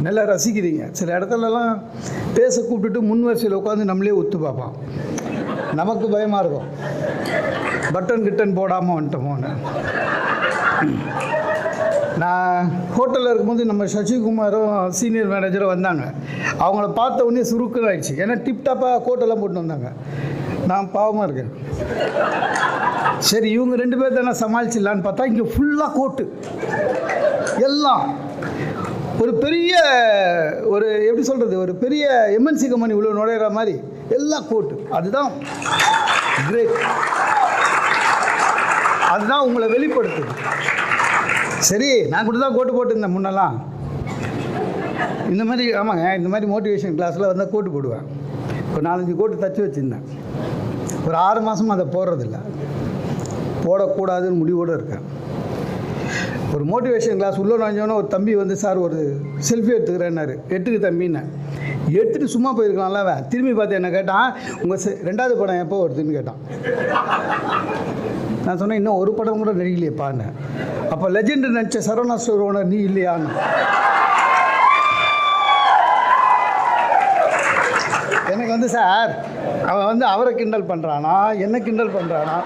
நல்லா ரசிக்கிறீங்க. சில இடத்துலலாம் பேச கூப்பிட்டுட்டு முன் வரிசையில் உட்காந்து நம்மளே ஒத்து பார்ப்பான். நமக்கு பயமாக இருக்கும், பட்டன் கிட்டன் போடாமல் வந்துட்டோமோன்னு. நான் ஹோட்டலில் இருக்கும்போது நம்ம சசிகுமாரும் சீனியர் மேனேஜரும் வந்தாங்க. அவங்கள பார்த்த உடனே சுருக்குன்னு ஆயிடுச்சு. ஏன்னா டிப்டாப்பாக கோட்டெல்லாம் போட்டு வந்தாங்க. நான் பாவமாக இருக்கேன். சரி இவங்க 2 பேர் தானே சமாளிச்சிடலான்னு பார்த்தா இங்கே ஃபுல்லாக கோட்டு எல்லாம். ஒரு பெரிய ஒரு எப்படி சொல்கிறது, ஒரு பெரிய எம்என்சி கம்பெனி இவ்வளோ நுழையிற மாதிரி எல்லாம் கோட்டு. அதுதான் கிரேட், அதுதான் உங்களை வெளிப்படுத்துது. சரி நான் கூட தான் கோட்டு போட்டுருந்தேன் முன்னெல்லாம். இந்த மாதிரி ஆமாங்க, இந்த மாதிரி மோட்டிவேஷன் கிளாஸில் வந்தால் கோட்டு போடுவேன். ஒரு 4-5 கோட்டு தச்சு வச்சுருந்தேன். ஒரு 6 மாதமாக அதை போடுறதில்ல, போடக்கூடாதுன்னு முடிவோடு இருக்கேன். ஒரு மோட்டிவேஷன் கிளாஸ் உள்ளே நுழைஞ்சோன்னே ஒரு தம்பி வந்து சார் ஒரு செல்ஃபி எடுத்துக்கிறேன்னாரு. எடுத்துக்கு தம்பின்னு எடுத்துகிட்டு சும்மா போயிருக்கலாம்ல. அவன் திரும்பி பார்த்து என்ன கேட்டான், உங்கள் 2வது படம் எப்போ வருதுன்னு கேட்டான். நான் சொன்னேன் இன்னும் ஒரு படம் கூட நடிக்கலையேப்பான்னு. அப்போ லெஜெண்ட் நினச்ச சரவணா ஸ்டோர் ஓனர் நீ இல்லையான்னு. எனக்கு வந்து சார் அவன் வந்து அவரை கிண்டல் பண்ணுறானா என்ன கிண்டல் பண்ணுறானா